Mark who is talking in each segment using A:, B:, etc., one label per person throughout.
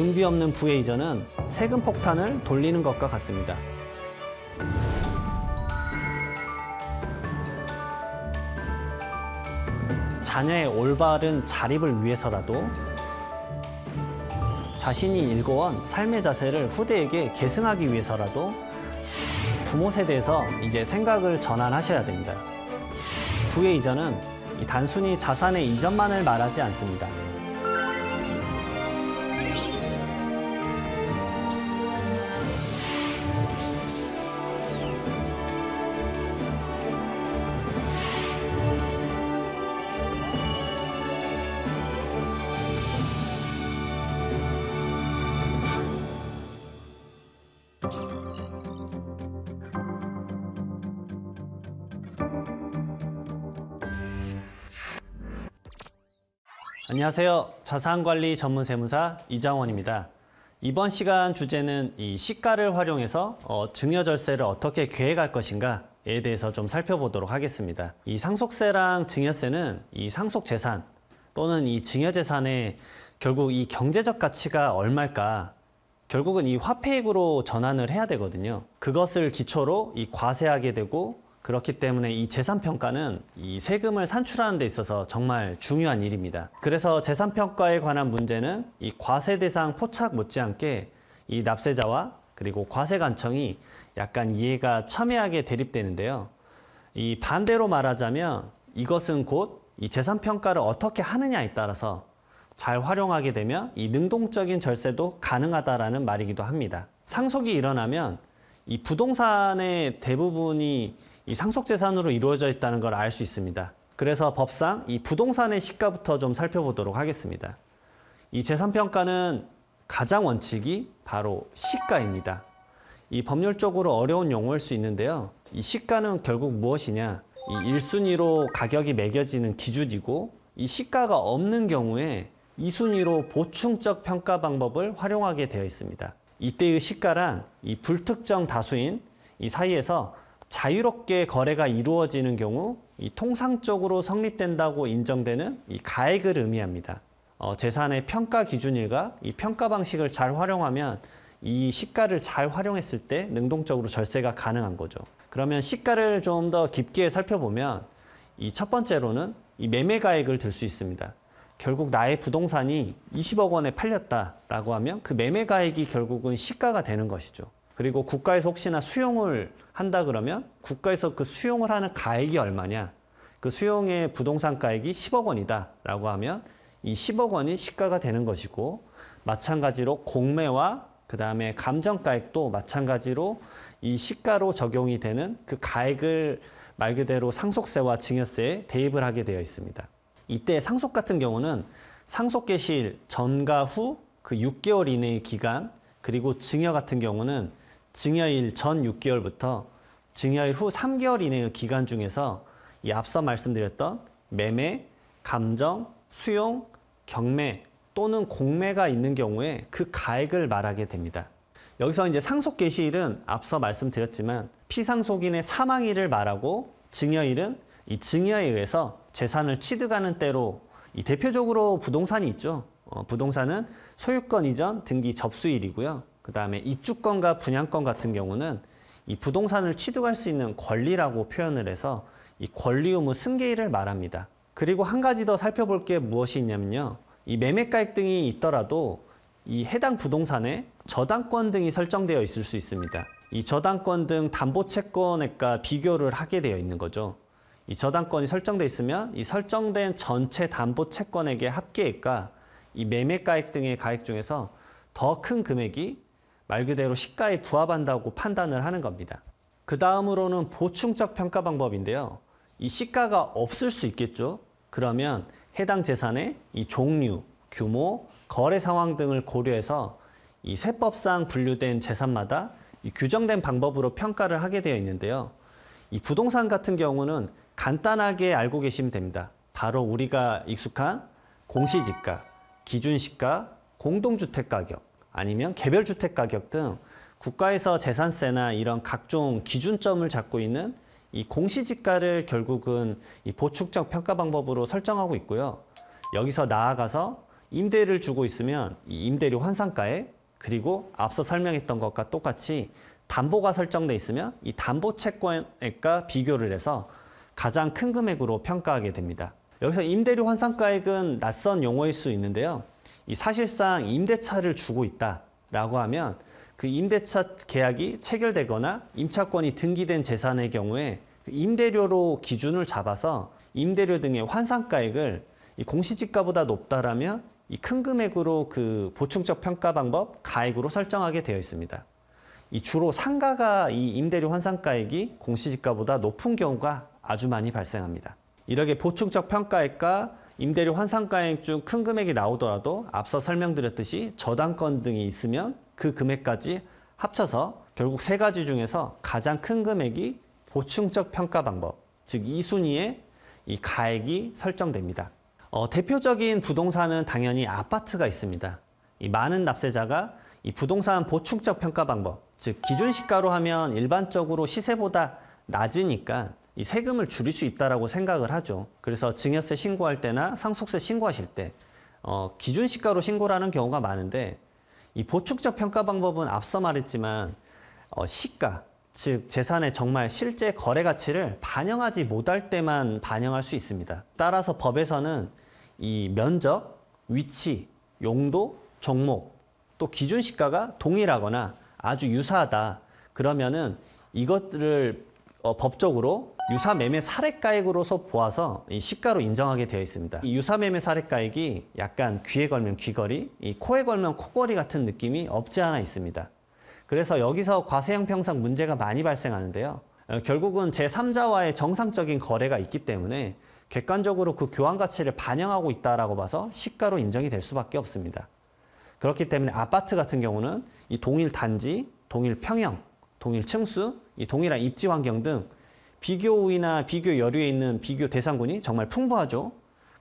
A: 준비 없는 부의 이전은 세금 폭탄을 돌리는 것과 같습니다. 자녀의 올바른 자립을 위해서라도 자신이 일궈온 삶의 자세를 후대에게 계승하기 위해서라도 부모 세대에서 이제 생각을 전환하셔야 됩니다. 부의 이전은 단순히 자산의 이전만을 말하지 않습니다. 안녕하세요. 자산관리 전문세무사 이장원입니다. 이번 시간 주제는 이 시가를 활용해서 증여절세를 어떻게 계획할 것인가에 대해서 좀 살펴보도록 하겠습니다. 이 상속세랑 증여세는 이 상속재산 또는 이 증여재산의 결국 이 경제적 가치가 얼마일까? 결국은 이 화폐액으로 전환을 해야 되거든요. 그것을 기초로 이 과세하게 되고, 그렇기 때문에 이 재산평가는 이 세금을 산출하는 데 있어서 정말 중요한 일입니다. 그래서 재산평가에 관한 문제는 이 과세 대상 포착 못지않게 이 납세자와 그리고 과세관청이 약간 이해가 첨예하게 대립되는데요. 이 반대로 말하자면 이것은 곧 이 재산평가를 어떻게 하느냐에 따라서 잘 활용하게 되면 이 능동적인 절세도 가능하다라는 말이기도 합니다. 상속이 일어나면 이 부동산의 대부분이 이 상속재산으로 이루어져 있다는 걸 알 수 있습니다. 그래서 법상 이 부동산의 시가부터 좀 살펴보도록 하겠습니다. 이 재산평가는 가장 원칙이 바로 시가입니다. 이 법률적으로 어려운 용어일 수 있는데요. 이 시가는 결국 무엇이냐? 이 1순위로 가격이 매겨지는 기준이고, 이 시가가 없는 경우에 2순위로 보충적 평가 방법을 활용하게 되어 있습니다. 이때의 시가란 이 불특정 다수인 이 사이에서 자유롭게 거래가 이루어지는 경우 이 통상적으로 성립된다고 인정되는 이 가액을 의미합니다. 재산의 평가 기준일과 이 평가 방식을 잘 활용하면 이 시가를 잘 활용했을 때 능동적으로 절세가 가능한 거죠. 그러면 시가를 좀 더 깊게 살펴보면 이 첫 번째로는 이 매매 가액을 들 수 있습니다. 결국 나의 부동산이 20억 원에 팔렸다라고 하면 그 매매 가액이 결국은 시가가 되는 것이죠. 그리고 국가에서 혹시나 수용을 한다 그러면 국가에서 그 수용을 하는 가액이 얼마냐? 그 수용의 부동산 가액이 10억 원이다 라고 하면 이 10억 원이 시가가 되는 것이고, 마찬가지로 공매와 그 다음에 감정가액도 마찬가지로 이 시가로 적용이 되는 그 가액을 말 그대로 상속세와 증여세에 대입을 하게 되어 있습니다. 이때 상속 같은 경우는 상속 개시일 전과 후 그 6개월 이내의 기간, 그리고 증여 같은 경우는 증여일 전 6개월부터 증여일 후 3개월 이내의 기간 중에서 이 앞서 말씀드렸던 매매, 감정, 수용, 경매 또는 공매가 있는 경우에 그 가액을 말하게 됩니다. 여기서 이제 상속 개시일은 앞서 말씀드렸지만 피상속인의 사망일을 말하고, 증여일은 이 증여에 의해서 재산을 취득하는 때로 이 대표적으로 부동산이 있죠. 부동산은 소유권 이전 등기 접수일이고요. 그 다음에 입주권과 분양권 같은 경우는 이 부동산을 취득할 수 있는 권리라고 표현을 해서 이 권리 의무 승계일을 말합니다. 그리고 한 가지 더 살펴볼 게 무엇이 있냐면요. 이 매매가액 등이 있더라도 이 해당 부동산에 저당권 등이 설정되어 있을 수 있습니다. 이 저당권 등 담보채권액과 비교를 하게 되어 있는 거죠. 이 저당권이 설정되어 있으면 이 설정된 전체 담보채권액의 합계액과 이 매매가액 등의 가액 중에서 더 큰 금액이 말 그대로 시가에 부합한다고 판단을 하는 겁니다. 그 다음으로는 보충적 평가 방법인데요. 이 시가가 없을 수 있겠죠. 그러면 해당 재산의 이 종류, 규모, 거래 상황 등을 고려해서 이 세법상 분류된 재산마다 이 규정된 방법으로 평가를 하게 되어 있는데요. 이 부동산 같은 경우는 간단하게 알고 계시면 됩니다. 바로 우리가 익숙한 공시지가, 기준시가, 공동주택가격, 아니면 개별주택가격 등 국가에서 재산세나 이런 각종 기준점을 잡고 있는 이 공시지가를 결국은 이 보충적 평가 방법으로 설정하고 있고요. 여기서 나아가서 임대를 주고 있으면 이 임대료 환산가액, 그리고 앞서 설명했던 것과 똑같이 담보가 설정돼 있으면 이 담보 채권액과 비교를 해서 가장 큰 금액으로 평가하게 됩니다. 여기서 임대료 환산가액은 낯선 용어일 수 있는데요. 이 사실상 임대차를 주고 있다라고 하면 그 임대차 계약이 체결되거나 임차권이 등기된 재산의 경우에 그 임대료로 기준을 잡아서 임대료 등의 환산가액을 이 공시지가보다 높다라면 이 큰 금액으로 그 보충적 평가 방법 가액으로 설정하게 되어 있습니다. 이 주로 상가가 이 임대료 환산가액이 공시지가보다 높은 경우가 아주 많이 발생합니다. 이렇게 보충적 평가액과 임대료 환산가액 중 큰 금액이 나오더라도 앞서 설명드렸듯이 저당권 등이 있으면 그 금액까지 합쳐서 결국 세 가지 중에서 가장 큰 금액이 보충적 평가 방법, 즉 2순위의 이 가액이 설정됩니다. 대표적인 부동산은 당연히 아파트가 있습니다. 이 많은 납세자가 이 부동산 보충적 평가 방법, 즉 기준 시가로 하면 일반적으로 시세보다 낮으니까 이 세금을 줄일 수 있다라고 생각을 하죠. 그래서 증여세 신고할 때나 상속세 신고하실 때 기준 시가로 신고를 하는 경우가 많은데 이 보충적 평가 방법은 앞서 말했지만 시가, 즉 재산의 정말 실제 거래 가치를 반영하지 못할 때만 반영할 수 있습니다. 따라서 법에서는 이 면적, 위치, 용도, 종목, 또 기준 시가가 동일하거나 아주 유사하다. 그러면은 이것들을 법적으로 유사매매 사례가액으로서 보아서 이 시가로 인정하게 되어 있습니다. 이 유사매매 사례가액이 약간 귀에 걸면 귀걸이, 이 코에 걸면 코걸이 같은 느낌이 없지 않아 있습니다. 그래서 여기서 과세형평상 문제가 많이 발생하는데요. 결국은 제3자와의 정상적인 거래가 있기 때문에 객관적으로 그 교환 가치를 반영하고 있다라고 봐서 시가로 인정이 될 수밖에 없습니다. 그렇기 때문에 아파트 같은 경우는 이 동일 단지, 동일 평형, 동일 층수, 이 동일한 입지 환경 등 비교 우위나 비교 여류에 있는 비교 대상군이 정말 풍부하죠.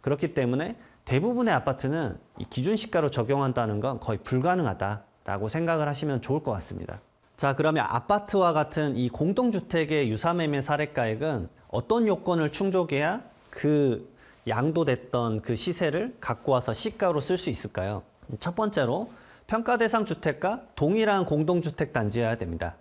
A: 그렇기 때문에 대부분의 아파트는 이 기준 시가로 적용한다는 건 거의 불가능하다라고 생각을 하시면 좋을 것 같습니다. 자, 그러면 아파트와 같은 이 공동주택의 유사매매 사례가액은 어떤 요건을 충족해야 그 양도됐던 그 시세를 갖고 와서 시가로 쓸 수 있을까요? 첫 번째로 평가 대상 주택과 동일한 공동주택 단지여야 됩니다.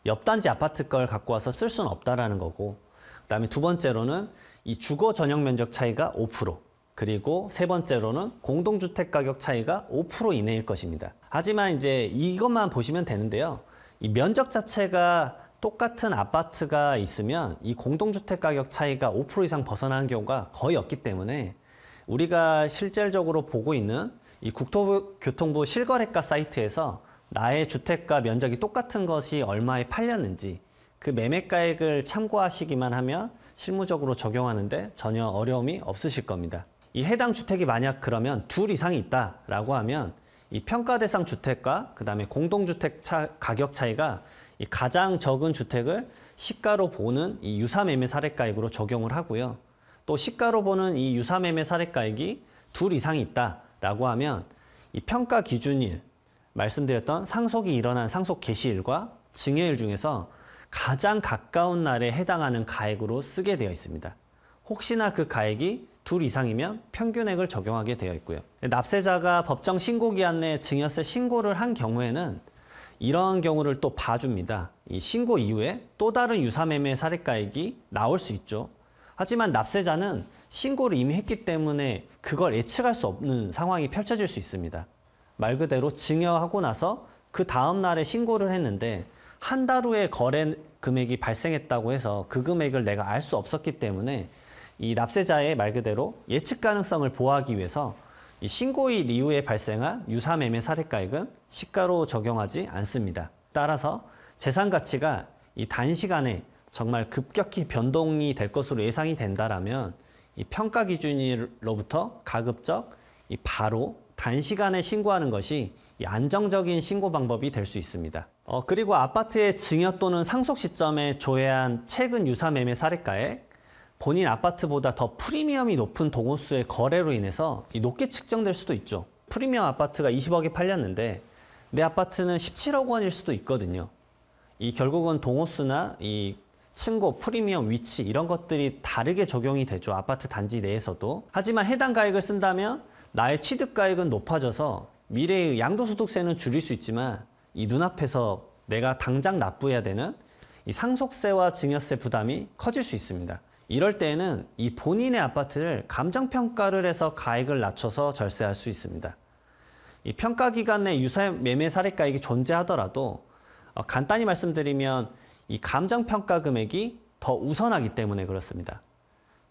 A: 옆 단지 아파트 걸 갖고 와서 쓸 수는 없다라는 거고, 그다음에 두 번째로는 이 주거 전용 면적 차이가 5%, 그리고 세 번째로는 공동주택 가격 차이가 5% 이내일 것입니다. 하지만 이제 이것만 보시면 되는데요. 이 면적 자체가 똑같은 아파트가 있으면 이 공동주택 가격 차이가 5% 이상 벗어나는 경우가 거의 없기 때문에 우리가 실질적으로 보고 있는 이 국토교통부 실거래가 사이트에서 나의 주택과 면적이 똑같은 것이 얼마에 팔렸는지 그 매매가액을 참고하시기만 하면 실무적으로 적용하는데 전혀 어려움이 없으실 겁니다. 이 해당 주택이 만약 그러면 둘 이상이 있다라고 하면 이 평가 대상 주택과 그다음에 공동주택 가격 차이가 이 가장 적은 주택을 시가로 보는 이 유사매매 사례가액으로 적용을 하고요. 또 시가로 보는 이 유사매매 사례가액이 둘 이상이 있다라고 하면 이 평가 기준일, 말씀드렸던 상속이 일어난 상속 개시일과 증여일 중에서 가장 가까운 날에 해당하는 가액으로 쓰게 되어 있습니다. 혹시나 그 가액이 둘 이상이면 평균액을 적용하게 되어 있고요. 납세자가 법정 신고기한 내에 증여세 신고를 한 경우에는 이런 경우를 또 봐줍니다. 이 신고 이후에 또 다른 유사매매 사례가액이 나올 수 있죠. 하지만 납세자는 신고를 이미 했기 때문에 그걸 예측할 수 없는 상황이 펼쳐질 수 있습니다. 말 그대로 증여하고 나서 그 다음 날에 신고를 했는데 한 달 후에 거래 금액이 발생했다고 해서 그 금액을 내가 알 수 없었기 때문에 이 납세자의 말 그대로 예측 가능성을 보호하기 위해서 이 신고일 이후에 발생한 유사매매 사례가액은 시가로 적용하지 않습니다. 따라서 재산 가치가 이 단시간에 정말 급격히 변동이 될 것으로 예상이 된다라면 이 평가 기준일로부터 가급적 이 바로 단시간에 신고하는 것이 이 안정적인 신고 방법이 될 수 있습니다. 그리고 아파트의 증여 또는 상속 시점에 조회한 최근 유사매매 사례가액, 본인 아파트보다 더 프리미엄이 높은 동호수의 거래로 인해서 높게 측정될 수도 있죠. 프리미엄 아파트가 20억에 팔렸는데 내 아파트는 17억 원일 수도 있거든요. 이 결국은 동호수나 이 층고, 프리미엄, 위치 이런 것들이 다르게 적용이 되죠. 아파트 단지 내에서도. 하지만 해당 가액을 쓴다면 나의 취득가액은 높아져서 미래의 양도소득세는 줄일 수 있지만 이 눈앞에서 내가 당장 납부해야 되는 이 상속세와 증여세 부담이 커질 수 있습니다. 이럴 때에는 이 본인의 아파트를 감정평가를 해서 가액을 낮춰서 절세할 수 있습니다. 이 평가기간 내 유사 매매 사례가액이 존재하더라도 간단히 말씀드리면 이 감정평가 금액이 더 우선하기 때문에 그렇습니다.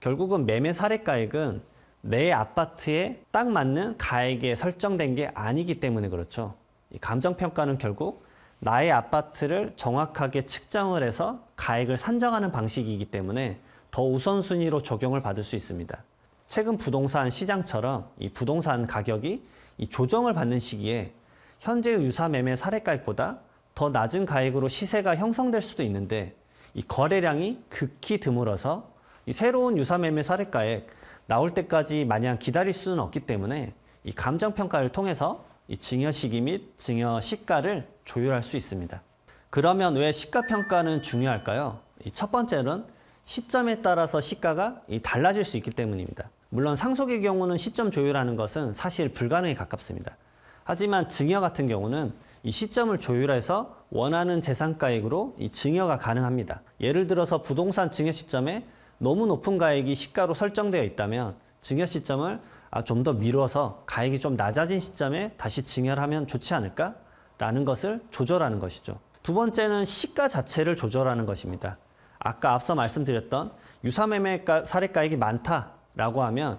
A: 결국은 매매 사례가액은 내 아파트에 딱 맞는 가액에 설정된 게 아니기 때문에 그렇죠. 이 감정평가는 결국 나의 아파트를 정확하게 측정을 해서 가액을 산정하는 방식이기 때문에 더 우선순위로 적용을 받을 수 있습니다. 최근 부동산 시장처럼 이 부동산 가격이 이 조정을 받는 시기에 현재의 유사 매매 사례가액보다 더 낮은 가액으로 시세가 형성될 수도 있는데 이 거래량이 극히 드물어서 이 새로운 유사 매매 사례가액 나올 때까지 마냥 기다릴 수는 없기 때문에 이 감정평가를 통해서 이 증여 시기 및 증여 시가를 조율할 수 있습니다. 그러면 왜 시가평가는 중요할까요? 첫 번째는 시점에 따라서 시가가 달라질 수 있기 때문입니다. 물론 상속의 경우는 시점 조율하는 것은 사실 불가능에 가깝습니다. 하지만 증여 같은 경우는 이 시점을 조율해서 원하는 재산가액으로 이 증여가 가능합니다. 예를 들어서 부동산 증여 시점에 너무 높은 가액이 시가로 설정되어 있다면 증여 시점을 좀 더 미뤄서 가액이 좀 낮아진 시점에 다시 증여를 하면 좋지 않을까? 라는 것을 조절하는 것이죠. 두 번째는 시가 자체를 조절하는 것입니다. 아까 앞서 말씀드렸던 유사매매 사례가액이 많다라고 하면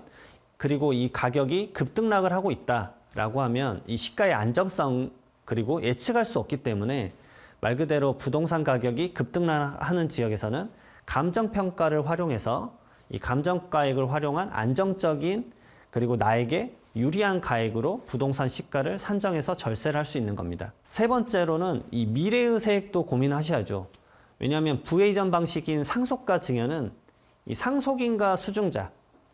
A: 그리고 이 가격이 급등락을 하고 있다라고 하면 이 시가의 안정성 그리고 예측할 수 없기 때문에 말 그대로 부동산 가격이 급등락하는 지역에서는 감정평가를 활용해서 이 감정가액을 활용한 안정적인 그리고 나에게 유리한 가액으로 부동산 시가를 산정해서 절세를 할 수 있는 겁니다. 세 번째로는 이 미래의 세액도 고민하셔야죠. 왜냐하면 부회이전 방식인 상속과 증여는 이 상속인과 수중자,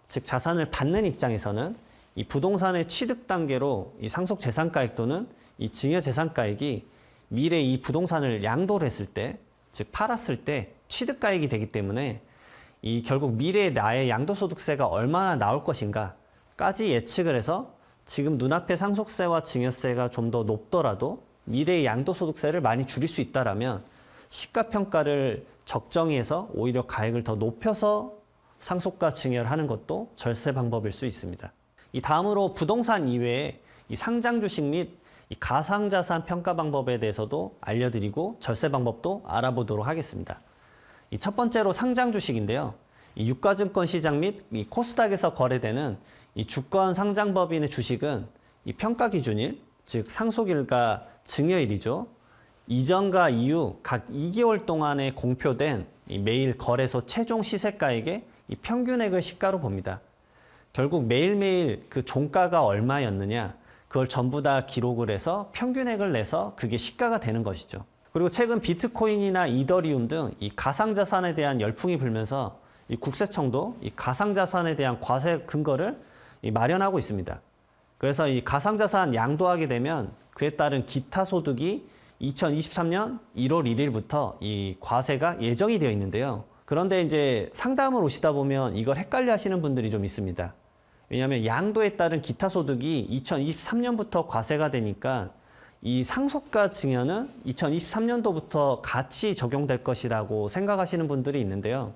A: 즉 자산을 받는 입장에서는 이 부동산의 취득 단계로 이 상속 재산가액 또는 이 증여 재산가액이 미래 이 부동산을 양도를 했을 때, 즉 팔았을 때 취득가액이 되기 때문에 이 결국 미래의 나의 양도소득세가 얼마나 나올 것인가 까지 예측을 해서 지금 눈앞의 상속세와 증여세가 좀 더 높더라도 미래의 양도소득세를 많이 줄일 수 있다라면 시가평가를 적정히 해서 오히려 가액을 더 높여서 상속과 증여를 하는 것도 절세 방법일 수 있습니다. 이 다음으로 부동산 이외에 이 상장 주식 및 이 가상자산 평가 방법에 대해서도 알려드리고 절세 방법도 알아보도록 하겠습니다. 이 첫 번째로 상장 주식인데요. 이 유가증권 시장 및 이 코스닥에서 거래되는 이 주권 상장법인의 주식은 이 평가 기준일, 즉 상속일과 증여일이죠. 이전과 이후 각 2개월 동안에 공표된 이 매일 거래소 최종 시세가액의 이 평균액을 시가로 봅니다. 결국 매일매일 그 종가가 얼마였느냐, 그걸 전부 다 기록을 해서 평균액을 내서 그게 시가가 되는 것이죠. 그리고 최근 비트코인이나 이더리움 등 이 가상자산에 대한 열풍이 불면서 이 국세청도 이 가상자산에 대한 과세 근거를 마련하고 있습니다. 그래서 이 가상자산 양도하게 되면 그에 따른 기타 소득이 2023년 1월 1일부터 이 과세가 예정이 되어 있는데요. 그런데 이제 상담을 오시다 보면 이걸 헷갈려 하시는 분들이 좀 있습니다. 왜냐하면 양도에 따른 기타 소득이 2023년부터 과세가 되니까 이 상속과 증여는 2023년도부터 같이 적용될 것이라고 생각하시는 분들이 있는데요.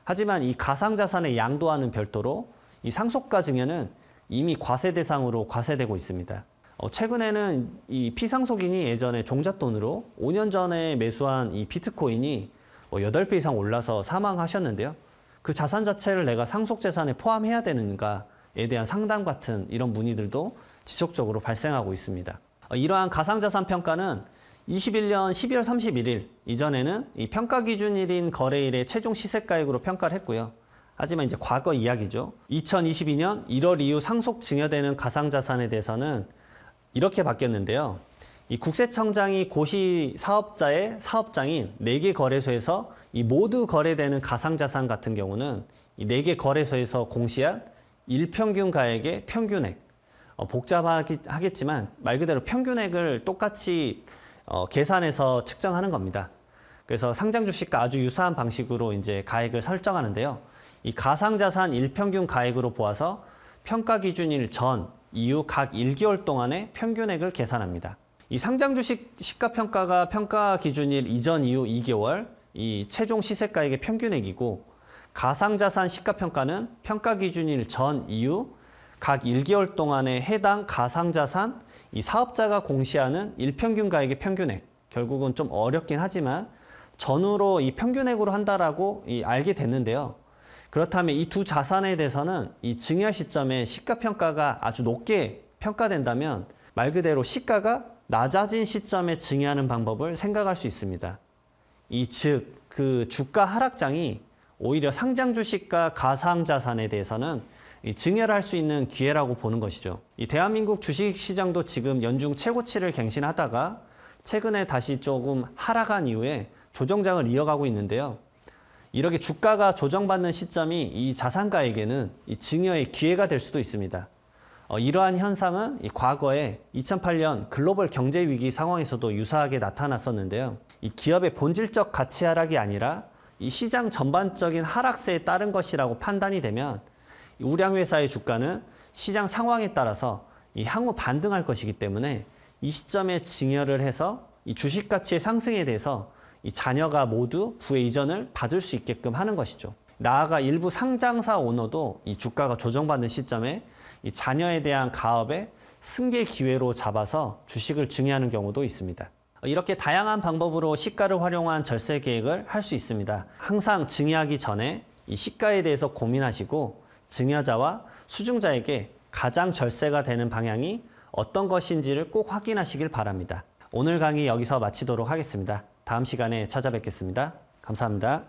A: 하지만 이 가상자산의 양도와는 별도로 이 상속과 증여는 이미 과세 대상으로 과세되고 있습니다. 최근에는 이 피상속인이 예전에 종잣돈으로 5년 전에 매수한 이 비트코인이 8배 이상 올라서 사망하셨는데요. 그 자산 자체를 내가 상속재산에 포함해야 되는가에 대한 상담 같은 이런 문의들도 지속적으로 발생하고 있습니다. 이러한 가상자산 평가는 21년 12월 31일 이전에는 이 평가 기준일인 거래일의 최종 시세가액으로 평가를 했고요. 하지만 이제 과거 이야기죠. 2022년 1월 이후 상속 증여되는 가상자산에 대해서는 이렇게 바뀌었는데요. 이 국세청장이 고시 사업자의 사업장인 4개 거래소에서 이 모두 거래되는 가상자산 같은 경우는 이 4개 거래소에서 공시한 일평균 가액의 평균액, 복잡하겠지만 말 그대로 평균액을 똑같이 계산해서 측정하는 겁니다. 그래서 상장 주식과 아주 유사한 방식으로 이제 가액을 설정하는데요. 이 가상자산 일평균 가액으로 보아서 평가 기준일 전 이후 각 1개월 동안의 평균액을 계산합니다. 이 상장 주식 시가평가가 평가 기준일 이전 이후 2개월, 이 최종 시세가액의 평균액이고, 가상자산 시가평가는 평가 기준일 전 이후 각 1개월 동안의 해당 가상자산, 이 사업자가 공시하는 일평균가액의 평균액, 결국은 좀 어렵긴 하지만 전후로 이 평균액으로 한다라고 알게 됐는데요. 그렇다면 이 두 자산에 대해서는 이 증여 시점에 시가평가가 아주 높게 평가된다면 말 그대로 시가가 낮아진 시점에 증여하는 방법을 생각할 수 있습니다. 즉, 그 주가 하락장이 오히려 상장 주식과 가상자산에 대해서는 증여를 할 수 있는 기회라고 보는 것이죠. 이 대한민국 주식시장도 지금 연중 최고치를 갱신하다가 최근에 다시 조금 하락한 이후에 조정장을 이어가고 있는데요. 이렇게 주가가 조정받는 시점이 이 자산가에게는 이 증여의 기회가 될 수도 있습니다. 이러한 현상은 과거에 2008년 글로벌 경제 위기 상황에서도 유사하게 나타났었는데요. 이 기업의 본질적 가치 하락이 아니라 이 시장 전반적인 하락세에 따른 것이라고 판단이 되면 우량 회사의 주가는 시장 상황에 따라서 향후 반등할 것이기 때문에 이 시점에 증여를 해서 이 주식 가치의 상승에 대해서 이 자녀가 모두 부의 이전을 받을 수 있게끔 하는 것이죠. 나아가 일부 상장사 오너도 이 주가가 조정받는 시점에 이 자녀에 대한 가업의 승계 기회로 잡아서 주식을 증여하는 경우도 있습니다. 이렇게 다양한 방법으로 시가를 활용한 절세 계획을 할 수 있습니다. 항상 증여하기 전에 이 시가에 대해서 고민하시고 증여자와 수증자에게 가장 절세가 되는 방향이 어떤 것인지를 꼭 확인하시길 바랍니다. 오늘 강의 여기서 마치도록 하겠습니다. 다음 시간에 찾아뵙겠습니다. 감사합니다.